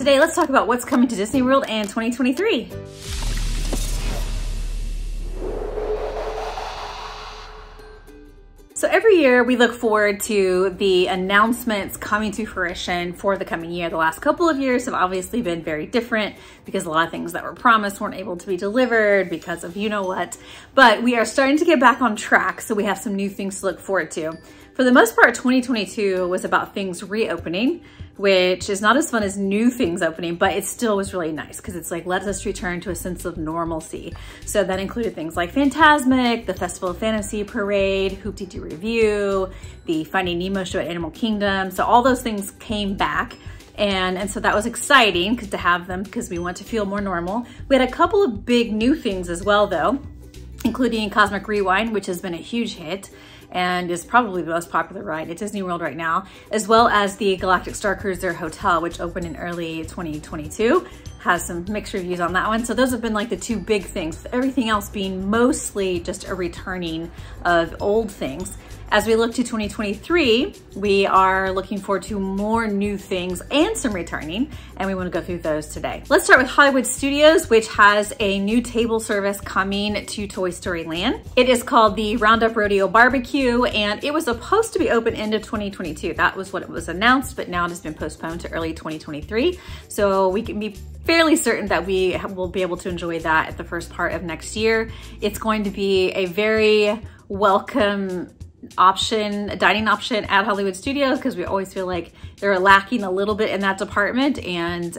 today let's talk about what's coming to Disney World in 2023. So every year we look forward to the announcements coming to fruition for the coming year. The last couple of years have obviously been very different because a lot of things that were promised weren't able to be delivered because of you know what. But we are starting to get back on track, so we have some new things to look forward to. For the most part, 2022 was about things reopening, which is not as fun as new things opening, but it still was really nice because it's like, let us return to a sense of normalcy. So that included things like Fantasmic, the Festival of Fantasy Parade, Hoop-Dee-Doo Review, the Finding Nemo show at Animal Kingdom. So all those things came back. And so that was exciting to have them because we want to feel more normal. We had a couple of big new things as well though, including Cosmic Rewind, which has been a huge hit and is probably the most popular ride at Disney World right now, as well as the Galactic Star Cruiser Hotel, which opened in early 2022. Has some mixed reviews on that one. So those have been like the two big things, with everything else being mostly just a returning of old things. As we look to 2023, we are looking forward to more new things and some returning, and we want to go through those today. Let's start with Hollywood Studios, which has a new table service coming to Toy Story Land. It is called the Roundup Rodeo BBQ, and it was supposed to be open end of 2022. That was what it was announced, but now it has been postponed to early 2023. So we can be fairly certain that we will be able to enjoy that at the first part of next year. It's going to be a very welcome dining option at Hollywood Studios because we always feel like they're lacking a little bit in that department, and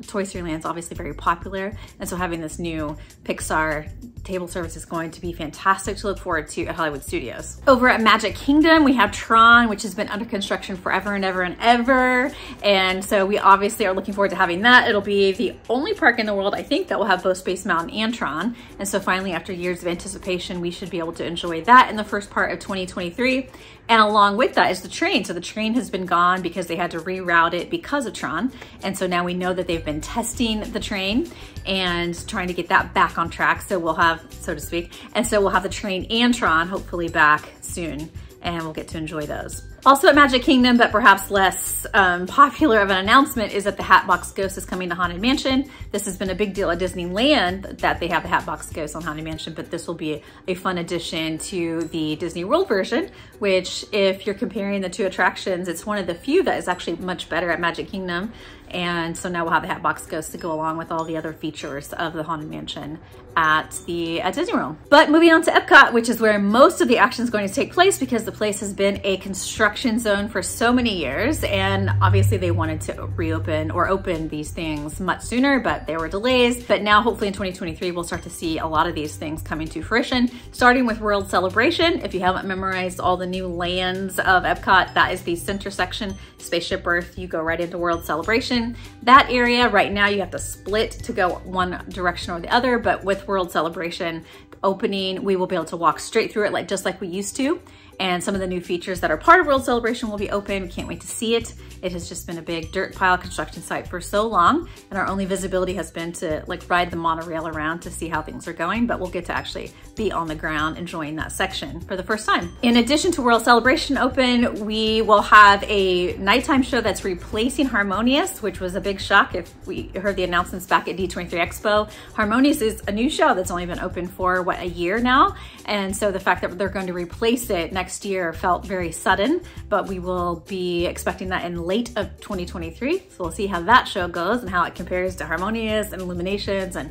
Toy Story Land is obviously very popular, and so having this new Pixar table service is going to be fantastic to look forward to at Hollywood Studios. Over at Magic Kingdom, we have Tron, which has been under construction forever and ever and ever, and so we obviously are looking forward to having that. It'll be the only park in the world, I think, that will have both Space Mountain and Tron, and so finally, after years of anticipation, we should be able to enjoy that in the first part of 2023. And along with that is the train. So the train has been gone because they had to reroute it because of Tron. And so now we know that they've been testing the train and trying to get that back on track. So we'll have, so to speak, and so we'll have the train and Tron hopefully back soon, and we'll get to enjoy those. Also at Magic Kingdom, but perhaps less popular of an announcement, is that the Hatbox Ghost is coming to Haunted Mansion. This has been a big deal at Disneyland that they have the Hatbox Ghost on Haunted Mansion, but this will be a fun addition to the Disney World version, which if you're comparing the two attractions, it's one of the few that is actually much better at Magic Kingdom. And so now we'll have the Hatbox Ghost to go along with all the other features of the Haunted Mansion at Disney World. But moving on to EPCOT, which is where most of the action is going to take place because the place has been a construction zone for so many years, and obviously they wanted to reopen or open these things much sooner, but there were delays. But now hopefully in 2023, we'll start to see a lot of these things coming to fruition, starting with World Celebration. If you haven't memorized all the new lands of EPCOT, that is the center section, Spaceship Earth. You go right into World Celebration. That area right now you have to split to go one direction or the other, but with World Celebration opening, we will be able to walk straight through it just like we used to. And some of the new features that are part of World Celebration will be open. We can't wait to see it. It has just been a big dirt pile construction site for so long, and our only visibility has been to ride the monorail around to see how things are going, but we'll get to actually be on the ground enjoying that section for the first time. In addition to World Celebration open, we will have a nighttime show that's replacing Harmonious, which was a big shock if we heard the announcements back at D23 Expo. Harmonious is a new show that's only been open for, what, a year now? And so the fact that they're going to replace it next year felt very sudden, but we will be expecting that in late of 2023. So we'll see how that show goes and how it compares to Harmonious and Illuminations and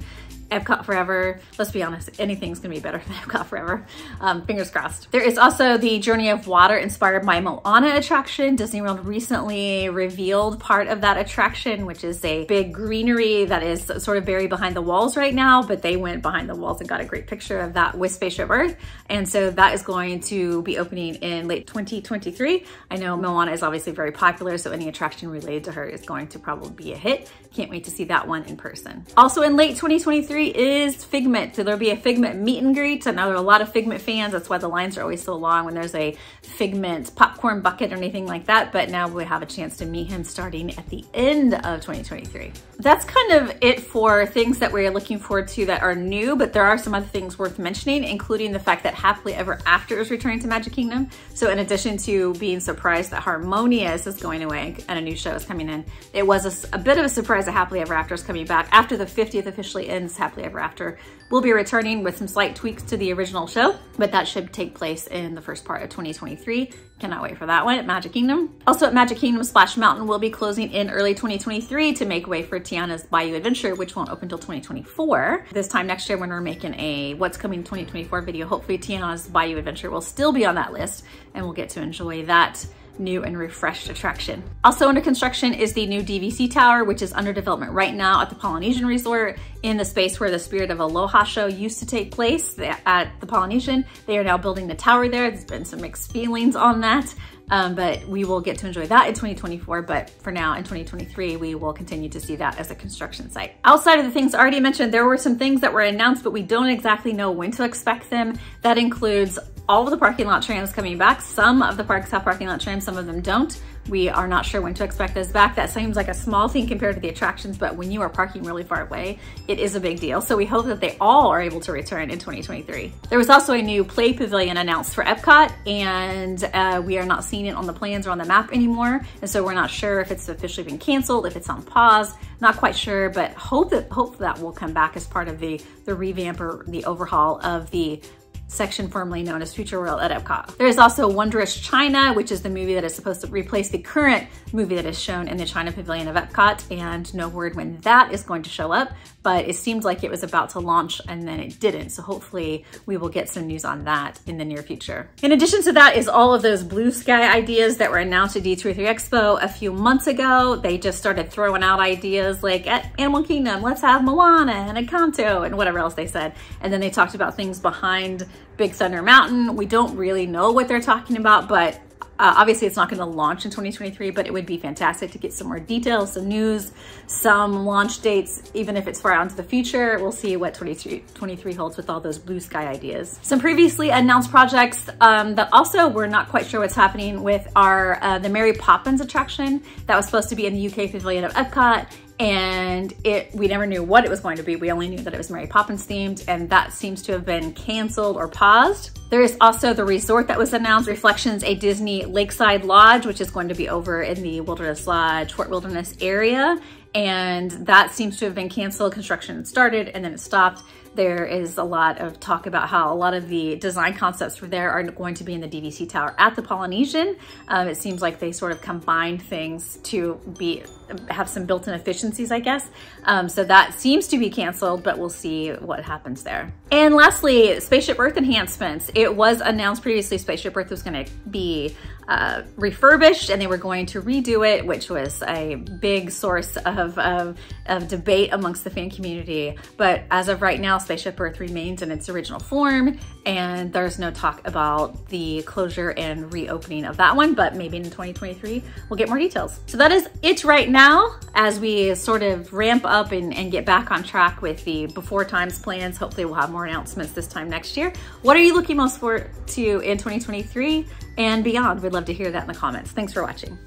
EPCOT Forever. Let's be honest, anything's gonna be better than EPCOT Forever. Fingers crossed. There is also the Journey of Water inspired by Moana attraction. Disney World recently revealed part of that attraction, which is a big greenery that is sort of buried behind the walls right now, but they went behind the walls and got a great picture of that with Spaceship Earth. And so that is going to be opening in late 2023. I know Moana is obviously very popular, so any attraction related to her is going to probably be a hit. Can't wait to see that one in person. Also in late 2023, 2023 is Figment. So there'll be a Figment meet and greet. I know there are a lot of Figment fans. That's why the lines are always so long when there's a Figment popcorn bucket or anything like that. But now we have a chance to meet him starting at the end of 2023. That's kind of it for things that we're looking forward to that are new, but there are some other things worth mentioning, including the fact that Happily Ever After is returning to Magic Kingdom. So in addition to being surprised that Harmonious is going away and a new show is coming in, it was a bit of a surprise that Happily Ever After is coming back. After the 50th officially ends, Happily Ever After will be returning with some slight tweaks to the original show, but that should take place in the first part of 2023. Cannot wait for that one at Magic Kingdom. Also at Magic Kingdom, Splash Mountain will be closing in early 2023 to make way for Tiana's Bayou Adventure, which won't open until 2024. This time next year when we're making a What's Coming 2024 video, hopefully Tiana's Bayou Adventure will still be on that list and we'll get to enjoy that new and refreshed attraction. Also under construction is the new DVC Tower, which is under development right now at the Polynesian Resort in the space where the Spirit of Aloha show used to take place at the Polynesian. They are now building the tower there. There's been some mixed feelings on that. But we will get to enjoy that in 2024. But for now, in 2023, we will continue to see that as a construction site. Outside of the things already mentioned, there were some things that were announced, but we don't exactly know when to expect them. That includes all of the parking lot trams coming back. Some of the parks have parking lot trams, some of them don't. We are not sure when to expect those back. That seems like a small thing compared to the attractions, but when you are parking really far away, it is a big deal. So we hope that they all are able to return in 2023. There was also a new Play Pavilion announced for EPCOT, and we are not seeing it on the plans or on the map anymore. And so we're not sure if it's officially been canceled, if it's on pause, not quite sure, but hope that will come back as part of the revamp or the overhaul of the section formerly known as Future World at EPCOT. There is also Wondrous China, which is the movie that is supposed to replace the current movie that is shown in the China Pavilion of EPCOT, and no word when that is going to show up, but it seemed like it was about to launch and then it didn't. So hopefully we will get some news on that in the near future. In addition to that is all of those blue sky ideas that were announced at D23 Expo a few months ago. They just started throwing out ideas like at Animal Kingdom, let's have Moana and Encanto and whatever else they said. And then they talked about things behind Big Thunder Mountain. We don't really know what they're talking about, but obviously it's not going to launch in 2023, but it would be fantastic to get some more details, some news, some launch dates, even if it's far out into the future. We'll see what 2023 holds with all those blue sky ideas. Some previously announced projects that also we're not quite sure what's happening with are the Mary Poppins attraction that was supposed to be in the UK Pavilion of EPCOT. And we never knew what it was going to be. We only knew that it was Mary Poppins themed, and that seems to have been canceled or paused. There is also the resort that was announced, Reflections, a Disney Lakeside Lodge, which is going to be over in the Wilderness Lodge, Fort Wilderness area. And that seems to have been canceled. Construction started and then it stopped. There is a lot of talk about how a lot of the design concepts for there are going to be in the DVC Tower at the Polynesian. It seems like they sort of combined things to have some built-in efficiencies, I guess. So that seems to be canceled, but we'll see what happens there. And lastly, Spaceship Earth enhancements. It was announced previously Spaceship Earth was going to be refurbished and they were going to redo it, which was a big source of debate amongst the fan community. But as of right now, Spaceship Earth remains in its original form and there's no talk about the closure and reopening of that one, but maybe in 2023 we'll get more details. So that is it right now as we sort of ramp up and get back on track with the before times plans. Hopefully we'll have more announcements this time next year. What are you looking most forward to in 2023 and beyond? We'd love to hear that in the comments. Thanks for watching.